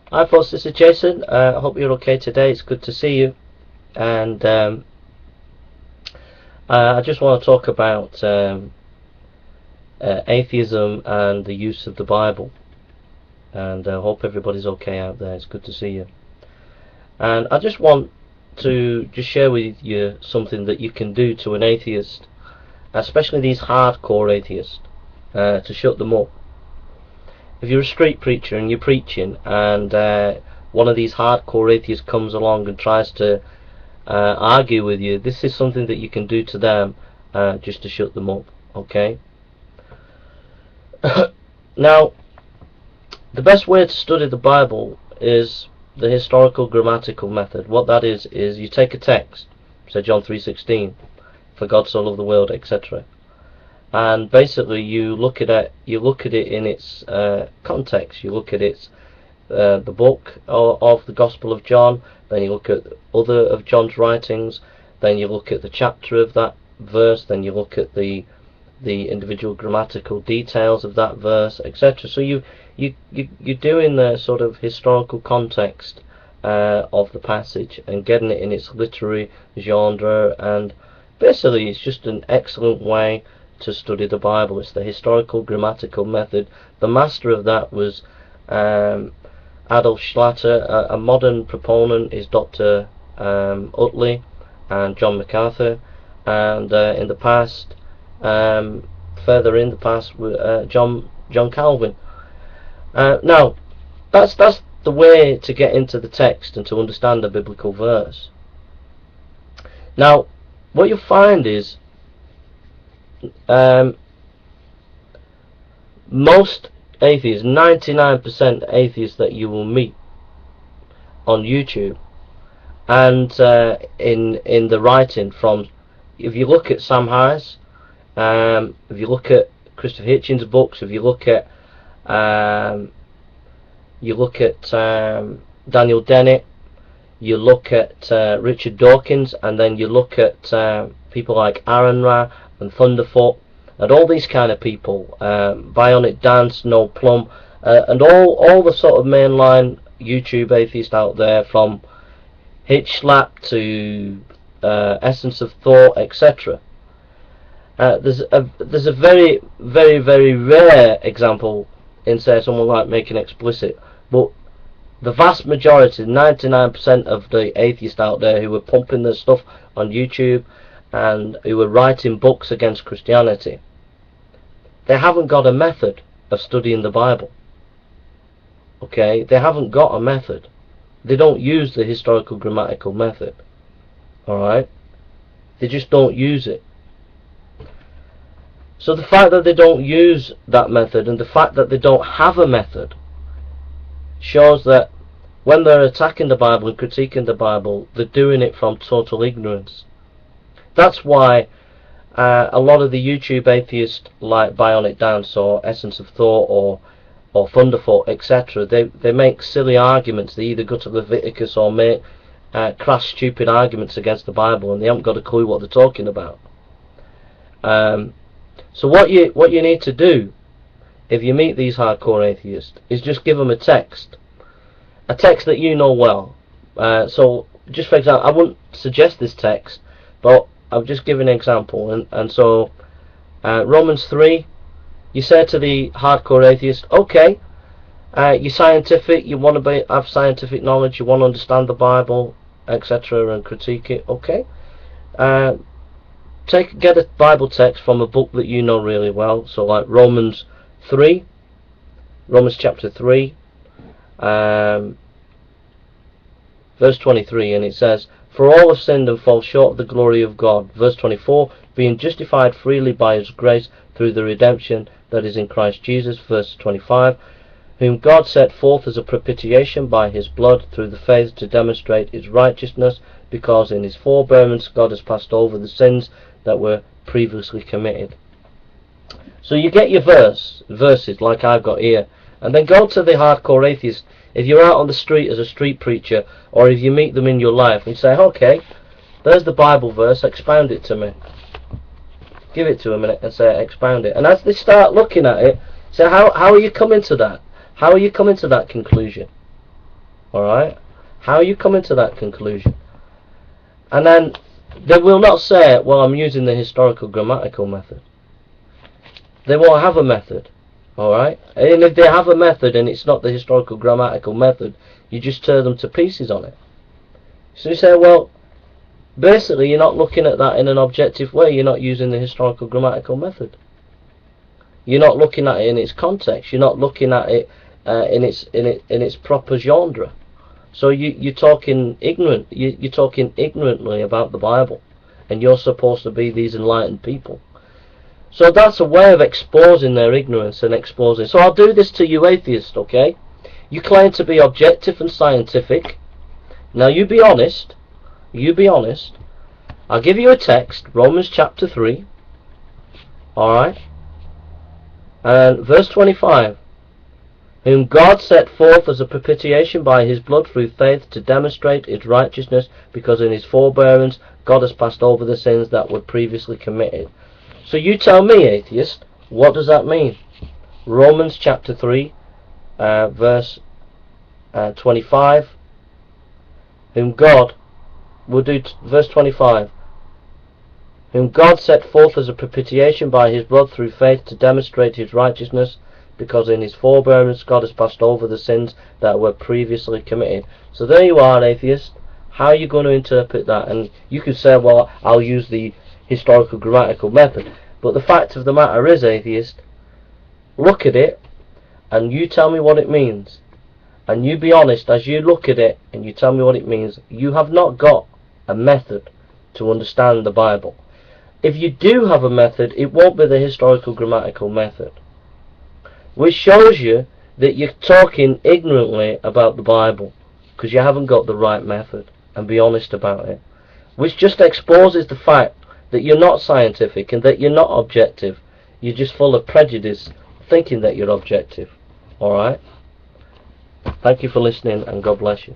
Hi folks, this is Jason. I hope you're okay today. It's good to see you. And I just want to talk about atheism and the use of the Bible. And I hope everybody's okay out there. It's good to see you. And I just want to share with you something that you can do to an atheist, especially these hardcore atheists, to shut them up. If you're a street preacher and you're preaching and one of these hardcore atheists comes along and tries to argue with you, this is something that you can do to them just to shut them up, okay? Now, the best way to study the Bible is the historical grammatical method. What that is you take a text, say John 3:16, for God so loved the world, etc. And basically you look at it in its context. You look at its the book of the Gospel of John, then you look at other of John's writings, then you look at the chapter of that verse, then you look at the individual grammatical details of that verse, etc. So you're doing the sort of historical context of the passage and getting it in its literary genre, and basically it's just an excellent way to study the Bible. It's the historical grammatical method. The master of that was Adolf Schlatter. A modern proponent is Dr. Utley and John MacArthur, and in the past, further in the past, John Calvin. Now, that's the way to get into the text and to understand the biblical verse. Now, what you'll find is most atheists, 99% atheists that you will meet on YouTube and in the writing, from, if you look at Sam Harris, if you look at Christopher Hitchens' books, if you look at Daniel Dennett, you look at Richard Dawkins, and then you look at people like Aaron Ra and Thunderfoot, and all these kind of people, Bionic Dance, No Plum, and all the sort of mainline YouTube atheists out there, from Hitch Slap to Essence of Thought, etc. There's a very, very, very rare example in, say, someone like Making Explicit, but the vast majority, 99% of the atheists out there who are pumping their stuff on YouTube and who are writing books against Christianity, they haven't got a method of studying the Bible. Okay, they haven't got a method. They don't use the historical grammatical method. Alright, they just don't use it. So the fact that they don't use that method, and the fact that they don't have a method, shows that when they're attacking the Bible and critiquing the Bible, they're doing it from total ignorance. That's why a lot of the YouTube atheists like Bionic Dance or Essence of Thought or Thunderfoot, etc., they make silly arguments. They either go to Leviticus or make crass, stupid arguments against the Bible, and they haven't got a clue what they're talking about. So what you need to do if you meet these hardcore atheists is just give them a text that you know well. So just for example, I wouldn't suggest this text, but I'll just give an example. And so Romans 3, you say to the hardcore atheist, okay, you're scientific, you want to have scientific knowledge, you want to understand the Bible, etc., and critique it. Okay, get a Bible text from a book that you know really well. So like Romans chapter 3, verse 23, and it says, "For all have sinned and fall short of the glory of God." Verse 24, "Being justified freely by His grace through the redemption that is in Christ Jesus." Verse 25, "Whom God set forth as a propitiation by His blood through the faith to demonstrate His righteousness, because in His forbearance God has passed over the sins that were previously committed." So you get your verses like I've got here, and then go to the hardcore atheist. If you're out on the street as a street preacher, or if you meet them in your life, and say, okay, there's the Bible verse, expound it to me. Give it to them and say, expound it. And as they start looking at it, say, how are you coming to that? How are you coming to that conclusion? Alright? How are you coming to that conclusion? And then they will not say, well, I'm using the historical grammatical method. They won't have a method. Alright? And if they have a method and it's not the historical grammatical method, you just tear them to pieces on it. So you say, well, basically you're not looking at that in an objective way. You're not using the historical grammatical method. You're not looking at it in its context. You're not looking at it in its proper genre. So you're talking ignorant. You're talking ignorantly about the Bible, and you're supposed to be these enlightened people. So that's a way of exposing their ignorance and exposing. So I'll do this to you, atheists. Okay? You claim to be objective and scientific. Now you be honest. You be honest. I'll give you a text, Romans chapter 3. All right. And verse 25. Whom God set forth as a propitiation by his blood through faith to demonstrate his righteousness, because in his forbearance God has passed over the sins that were previously committed. So you tell me, atheist, what does that mean? Romans chapter 3, verse 25. Whom God, we'll do verse 25. Whom God set forth as a propitiation by his blood through faith to demonstrate his righteousness, because in his forbearance God has passed over the sins that were previously committed. So there you are, atheist. How are you going to interpret that? And you could say, well, I'll use the historical grammatical method. But the fact of the matter is, atheist, look at it and you tell me what it means. And you be honest as you look at it and you tell me what it means. You have not got a method to understand the Bible. If you do have a method, it won't be the historical grammatical method, which shows you that you're talking ignorantly about the Bible because you haven't got the right method, and be honest about it, which just exposes the fact that you're not scientific and that you're not objective. You're just full of prejudice thinking that you're objective. Alright? Thank you for listening, and God bless you.